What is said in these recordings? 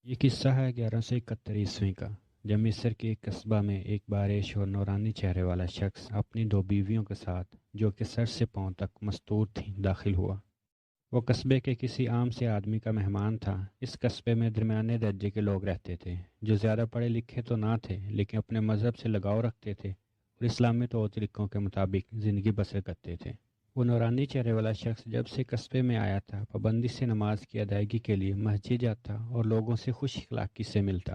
یہ قصہ ہے 1131 کا، جب مصر کے ایک قصبہ میں ایک بارش اور نورانی چہرے والا شخص اپنی دو بیویوں کے ساتھ، جو کہ سر سے پاؤں تک مستور تھیں، داخل ہوا۔ وہ قصبے کے کسی عام سے آدمی کا مہمان تھا۔ اس قصبے میں درمیانے درجے کے لوگ رہتے تھے، جو زیادہ پڑھے لکھے تو نہ تھے لیکن اپنے مذہب سے لگاؤ رکھتے تھے اور اسلامی طور طریقوں کے مطابق زندگی بسر کرتے تھے۔ وہ نورانی چہرے والا شخص جب سے قصبے میں آیا تھا، پابندی سے نماز کی ادائیگی کے لیے مسجد جاتا اور لوگوں سے خوش اخلاقی سے ملتا۔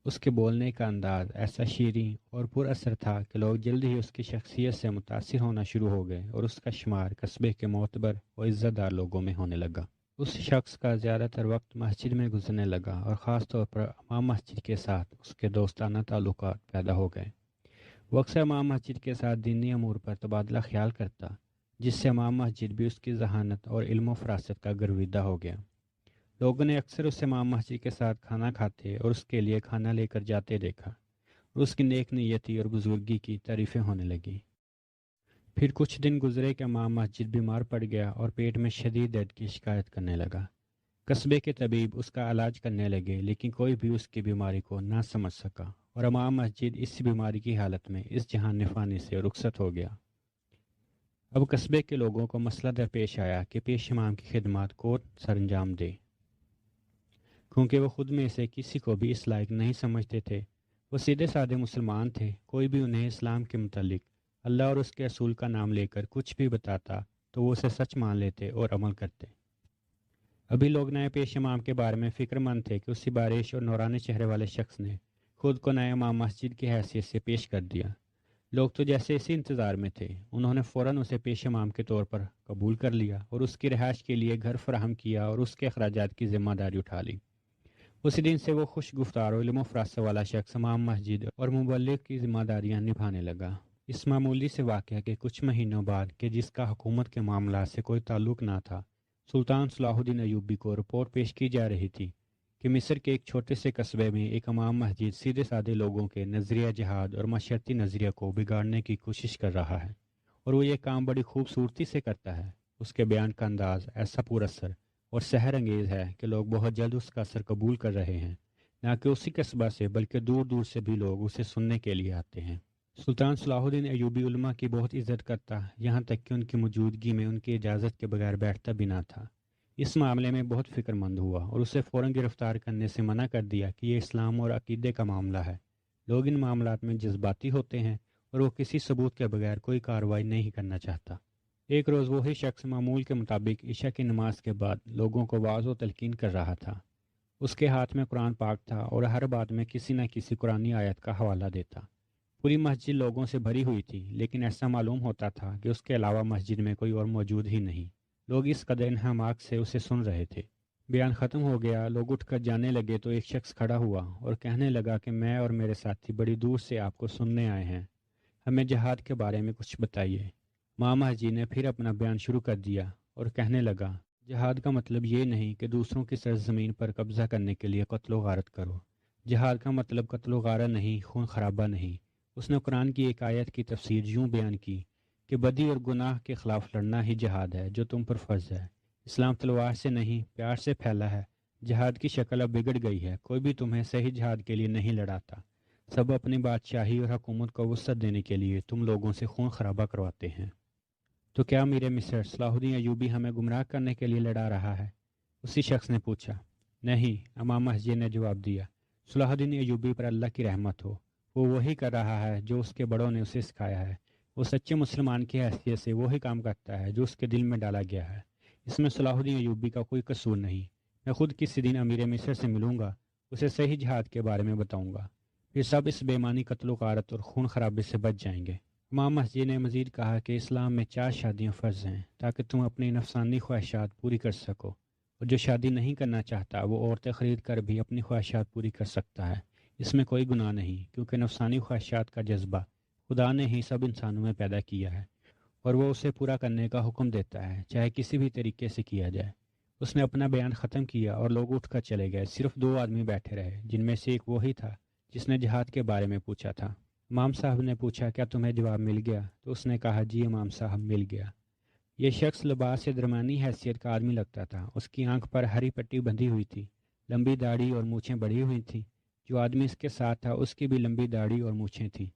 اس کے بولنے کا انداز ایسا شیریں اور پر اثر تھا کہ لوگ جلد ہی اس کی شخصیت سے متاثر ہونا شروع ہو گئے اور اس کا شمار قصبے کے معتبر اور عزت دار لوگوں میں ہونے لگا۔ اس شخص کا زیادہ تر وقت مسجد میں گزرنے لگا اور خاص طور پر امام مسجد کے ساتھ اس کے دوستانہ تعلقات پیدا ہو گئے۔ وہ اکثر امام مسجد کے ساتھ دینی امور پر تبادلہ خیال کرتا، جس سے امام مسجد بھی اس کی ذہانت اور علم و فراست کا گرویدہ ہو گیا۔ لوگوں نے اکثر اسے امام مسجد کے ساتھ کھانا کھاتے اور اس کے لیے کھانا لے کر جاتے دیکھا اور اس کی نیک نیتی اور بزرگی کی تعریفیں ہونے لگیں۔ پھر کچھ دن گزرے کہ امام مسجد بیمار پڑ گیا اور پیٹ میں شدید درد کی شکایت کرنے لگا۔ قصبے کے طبیب اس کا علاج کرنے لگے لیکن کوئی بھی اس کی بیماری کو نہ سمجھ سکا اور امام مسجد اس بیماری کی حالت میں اس جہان فانی سے رخصت ہو گیا۔ اب قصبے کے لوگوں کو مسئلہ درپیش آیا کہ پیش امام کی خدمات کو سر انجام دے، کیونکہ وہ خود میں سے کسی کو بھی اس لائق نہیں سمجھتے تھے۔ وہ سیدھے سادے مسلمان تھے، کوئی بھی انہیں اسلام کے متعلق اللہ اور اس کے رسول کا نام لے کر کچھ بھی بتاتا تو وہ اسے سچ مان لیتے اور عمل کرتے۔ ابھی لوگ نئے پیش امام کے بارے میں فکر مند تھے کہ اسی بارش اور نورانی چہرے والے شخص نے خود کو نئے امام مسجد کی حیثیت سے پیش کر دیا۔ لوگ تو جیسے اسی انتظار میں تھے، انہوں نے فوراً اسے پیش امام کے طور پر قبول کر لیا اور اس کی رہائش کے لیے گھر فراہم کیا اور اس کے اخراجات کی ذمہ داری اٹھا لی۔ اسی دن سے وہ خوش گفتار و علم و فراست والا شخص امام مسجد اور مبلغ کی ذمہ داریاں نبھانے لگا۔ اس معمولی سے واقعہ کے کچھ مہینوں بعد کہ جس کا حکومت کے معاملات سے کوئی تعلق نہ تھا، سلطان صلاح الدین ایوبی کو رپورٹ پیش کی جا رہی تھی کہ مصر کے ایک چھوٹے سے قصبے میں ایک امام مسجد سیدھے سادے لوگوں کے نظریہ جہاد اور معاشرتی نظریہ کو بگاڑنے کی کوشش کر رہا ہے، اور وہ یہ کام بڑی خوبصورتی سے کرتا ہے۔ اس کے بیان کا انداز ایسا پر اثر اور سحر انگیز ہے کہ لوگ بہت جلد اس کا اثر قبول کر رہے ہیں، نہ کہ اسی قصبہ سے بلکہ دور دور سے بھی لوگ اسے سننے کے لیے آتے ہیں۔ سلطان صلاح الدین ایوبی علماء کی بہت عزت کرتا، یہاں تک کہ ان کی موجودگی میں ان کی اجازت کے بغیر بیٹھتا بھی نہ تھا۔ اس معاملے میں بہت فکر مند ہوا اور اسے فوراً گرفتار کرنے سے منع کر دیا کہ یہ اسلام اور عقیدے کا معاملہ ہے۔ لوگ ان معاملات میں جذباتی ہوتے ہیں اور وہ کسی ثبوت کے بغیر کوئی کارروائی نہیں کرنا چاہتا۔ ایک روز وہی شخص معمول کے مطابق عشاء کی نماز کے بعد لوگوں کو واعظ و تلقین کر رہا تھا۔ اس کے ہاتھ میں قرآن پاک تھا اور ہر بات میں کسی نہ کسی قرآنی آیت کا حوالہ دیتا۔ پوری مسجد لوگوں سے بھری ہوئی تھی، لیکن ایسا معلوم ہوتا تھا کہ اس کے علاوہ مسجد میں کوئی اور موجود ہی نہیں۔ لوگ اس قدر انہماک سے اسے سن رہے تھے۔ بیان ختم ہو گیا، لوگ اٹھ کر جانے لگے تو ایک شخص کھڑا ہوا اور کہنے لگا کہ میں اور میرے ساتھی بڑی دور سے آپ کو سننے آئے ہیں، ہمیں جہاد کے بارے میں کچھ بتائیے۔ امام مسجد نے پھر اپنا بیان شروع کر دیا اور کہنے لگا، جہاد کا مطلب یہ نہیں کہ دوسروں کی سرزمین پر قبضہ کرنے کے لیے قتل و غارت کرو۔ جہاد کا مطلب قتل و غارت نہیں، خون خرابہ نہیں۔ اس نے قرآن کی ایک آیت کی تفسیر یوں بیان کی کہ بدی اور گناہ کے خلاف لڑنا ہی جہاد ہے جو تم پر فرض ہے۔ اسلام تلوار سے نہیں، پیار سے پھیلا ہے۔ جہاد کی شکل اب بگڑ گئی ہے، کوئی بھی تمہیں صحیح جہاد کے لیے نہیں لڑاتا۔ سب اپنی بادشاہی اور حکومت کو وسعت دینے کے لیے تم لوگوں سے خون خرابہ کرواتے ہیں۔ تو کیا امیر مصر صلاح الدین ایوبی ہمیں گمراہ کرنے کے لیے لڑا رہا ہے؟ اسی شخص نے پوچھا۔ نہیں، امام مسجد نے جواب دیا، صلاح الدین ایوبی پر اللہ کی رحمت ہو، وہ وہی کر رہا ہے جو اس کے بڑوں نے اسے سکھایا ہے۔ وہ سچے مسلمان کی حیثیت سے وہی کام کرتا ہے جو اس کے دل میں ڈالا گیا ہے۔ اس میں صلاح الدین ایوبی کا کوئی قصور نہیں۔ میں خود کسی دن امیر مصر سے ملوں گا، اسے صحیح جہاد کے بارے میں بتاؤں گا، پھر سب اس بے معنی قتل و غارت اور خون خرابے سے بچ جائیں گے۔ امام مسجد نے مزید کہا کہ اسلام میں 4 شادیاں فرض ہیں تاکہ تم اپنی نفسانی خواہشات پوری کر سکو، اور جو شادی نہیں کرنا چاہتا وہ عورتیں خرید کر بھی اپنی خواہشات پوری کر سکتا ہے۔ اس میں کوئی گناہ نہیں، کیونکہ نفسانی خواہشات کا جذبہ خدا نے ہی سب انسانوں میں پیدا کیا ہے، اور وہ اسے پورا کرنے کا حکم دیتا ہے، چاہے کسی بھی طریقے سے کیا جائے۔ اس نے اپنا بیان ختم کیا اور لوگ اٹھ کر چلے گئے۔ صرف 2 آدمی بیٹھے رہے، جن میں سے ایک وہی تھا جس نے جہاد کے بارے میں پوچھا تھا۔ امام صاحب نے پوچھا، کیا تمہیں جواب مل گیا؟ تو اس نے کہا، جی امام صاحب، مل گیا۔ یہ شخص لباس سے درمیانی حیثیت کا آدمی لگتا تھا۔ اس کی آنکھ پر ہری پٹی بندھی ہوئی تھی، لمبی داڑھی اور مونچھیں بڑھی ہوئی تھیں۔ جو آدمی اس کے ساتھ تھا اس کی بھی لمبی داڑھی اور مونچھیں تھیں،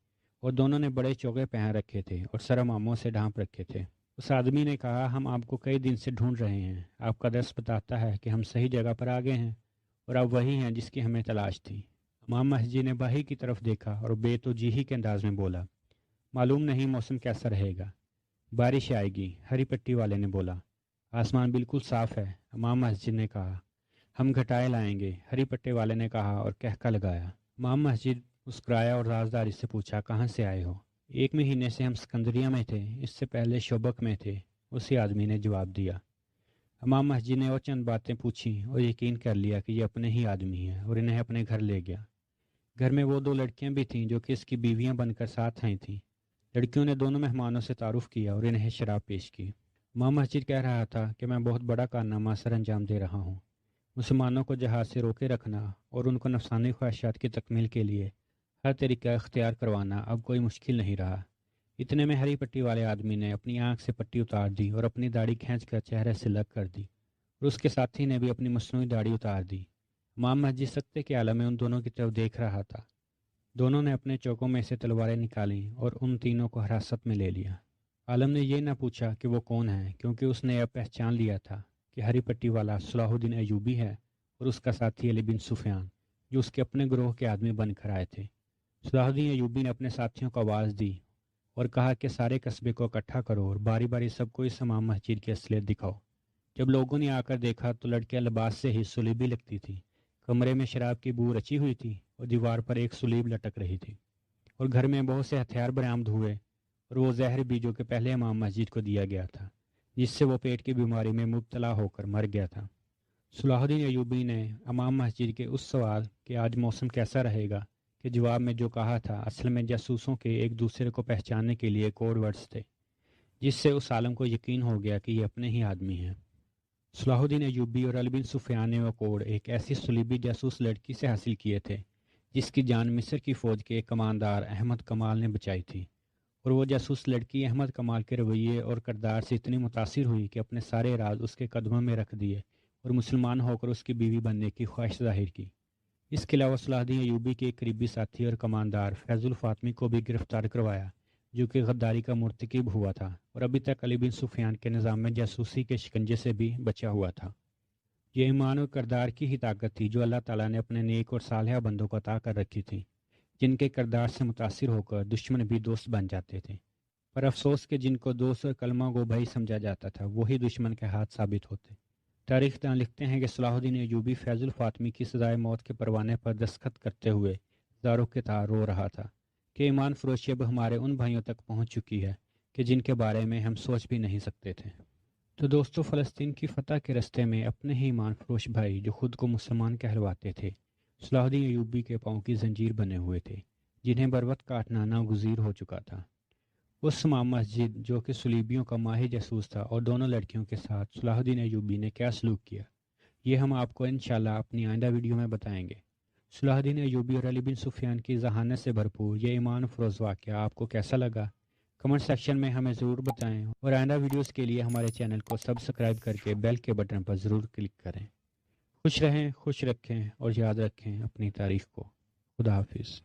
اور دونوں نے بڑے چوگے پہن رکھے تھے اور سر اماموں سے ڈھانپ رکھے تھے۔ اس آدمی نے کہا، ہم آپ کو کئی دن سے ڈھونڈ رہے ہیں۔ آپ کا دست بتاتا ہے کہ ہم صحیح جگہ پر آ گئے ہیں، اور آپ وہی ہیں جس کی ہمیں تلاش تھی۔ امام مسجد نے باہی کی طرف دیکھا اور بے توجیہی کے انداز میں بولا، معلوم نہیں موسم کیسا رہے گا، بارش آئے گی۔ ہری پٹی والے نے بولا، آسمان بالکل صاف ہے۔ امام مسجد نے کہا، ہم گھٹائے لائیں گے۔ ہری پٹے والے نے کہا اور کہکا لگایا۔ امام مسجد مسکرایا اور رازداری سے پوچھا، کہاں سے آئے ہو؟ 1 مہینے سے ہم سکندریہ میں تھے، اس سے پہلے شوبک میں تھے، اسی آدمی نے جواب دیا۔ امام مسجد نے اور چند باتیں پوچھیں اور یقین کر لیا کہ یہ اپنے ہی آدمی ہیں، اور انہیں اپنے گھر لے گیا۔ گھر میں وہ 2 لڑکیاں بھی تھیں جو کہ اس کی بیویاں بن کر ساتھ آئی تھیں۔ لڑکیوں نے دونوں مہمانوں سے تعارف کیا اور انہیں شراب پیش کی۔ امام مسجد کہہ رہا تھا کہ میں بہت بڑا کارنامہ سر انجام دے رہا ہوں۔ مسلمانوں کو جہاد سے روکے رکھنا اور ان کو نفسانی خواہشات کی تکمیل کے لیے ہر طریقہ اختیار کروانا اب کوئی مشکل نہیں رہا۔ اتنے میں ہری پٹی والے آدمی نے اپنی آنکھ سے پٹی اتار دی اور اپنی داڑھی کھینچ کر چہرے سے لگ کر دی، اور اس کے ساتھی نے بھی اپنی مصنوعی داڑھی اتار دی۔ امام مسجد سکتے کے عالم میں ان دونوں کی طرف دیکھ رہا تھا۔ دونوں نے اپنے چوکوں میں سے تلواریں نکالیں اور ان تینوں کو حراست میں لے لیا۔ عالم نے یہ نہ پوچھا کہ وہ کون ہیں، کیونکہ اس نے اب پہچان لیا تھا کہ ہری پٹی والا صلاح الدین ایوبی ہے اور اس کا ساتھی علی بن سفیان، جو اس کے اپنے گروہ کے آدمی بن کر آئے تھے۔ صلاح الدین ایوبی نے اپنے ساتھیوں کو آواز دی اور کہا کہ سارے قصبے کو اکٹھا کرو اور باری باری سب کو اس امام مسجد کی اصلیت دکھاؤ۔ جب لوگوں نے آ کر دیکھا تو لڑکیاں لباس سے ہی سلیبی لگتی تھی، کمرے میں شراب کی بو رچی ہوئی تھی اور دیوار پر ایک سلیب لٹک رہی تھی، اور گھر میں بہت سے ہتھیار برآمد ہوئے، اور وہ زہر بھی جو کہ پہلے امام مسجد کو دیا گیا تھا، جس سے وہ پیٹ کی بیماری میں مبتلا ہو کر مر گیا تھا۔ صلاح الدین ایوبی نے امام مسجد کے اس سوال کہ آج موسم کیسا رہے گا کے جواب میں جو کہا تھا، اصل میں جاسوسوں کے ایک دوسرے کو پہچاننے کے لیے کوڈ ورڈز تھے، جس سے اس عالم کو یقین ہو گیا کہ یہ اپنے ہی آدمی ہیں۔ صلاح الدین ایوبی اور علی بن سفیان نے وہ کوڈ ایک ایسی صلیبی جاسوس لڑکی سے حاصل کیے تھے جس کی جان مصر کی فوج کے ایک کماندار احمد کمال نے بچائی تھی، اور وہ جاسوس لڑکی احمد کمال کے رویے اور کردار سے اتنی متاثر ہوئی کہ اپنے سارے راز اس کے قدموں میں رکھ دیے اور مسلمان ہو کر اس کی بیوی بننے کی خواہش ظاہر کی۔ اس کے علاوہ صلاح الدین ایوبی کے ایک قریبی ساتھی اور کماندار فیض الفاطمی کو بھی گرفتار کروایا، جو کہ غداری کا مرتکب ہوا تھا اور ابھی تک علی بن سفیان کے نظام میں جاسوسی کے شکنجے سے بھی بچا ہوا تھا۔ یہ ایمان اور کردار کی ہی طاقت تھی جو اللہ تعالیٰ نے اپنے نیک اور صالحہ بندوں کو عطا کر رکھی تھی، جن کے کردار سے متاثر ہو کر دشمن بھی دوست بن جاتے تھے، پر افسوس کہ جن کو دوست اور کلمہ گو بھائی سمجھا جاتا تھا وہی دشمن کے ہاتھ ثابت ہوتے۔ تاریخ دان لکھتے ہیں کہ صلاح الدین ایوبی فیض الفاطمی کی سزائے موت کے پروانے پر دستخط کرتے ہوئے زاروں کے تار رو رہا تھا کہ ایمان فروشی اب ہمارے ان بھائیوں تک پہنچ چکی ہے کہ جن کے بارے میں ہم سوچ بھی نہیں سکتے تھے۔ تو دوستو، فلسطین کی فتح کے رستے میں اپنے ہی ایمان فروش بھائی جو خود کو مسلمان کہلواتے تھے، صلاح الدین ایوبی کے پاؤں کی زنجیر بنے ہوئے تھے، جنہیں بروقت کاٹنا ناگزیر ہو چکا تھا۔ اس امام مسجد جو کہ صلیبیوں کا ماہر جاسوس تھا اور دونوں لڑکیوں کے ساتھ صلاح الدین ایوبی نے کیا سلوک کیا، یہ ہم آپ کو انشاءاللہ اپنی آئندہ ویڈیو میں بتائیں گے۔ صلاح الدین ایوبی اور علی بن سفیان کی ذہانت سے بھرپور یہ ایمان افروز واقعہ آپ کو کیسا لگا؟ کمنٹ سیکشن میں ہمیں ضرور بتائیں، اور آئندہ ویڈیوز کے لیے ہمارے چینل کو سبسکرائب کر کے بیل کے بٹن پر ضرور کلک کریں۔ خوش رہیں، خوش رکھیں اور یاد رکھیں اپنی تاریخ کو۔ خدا حافظ۔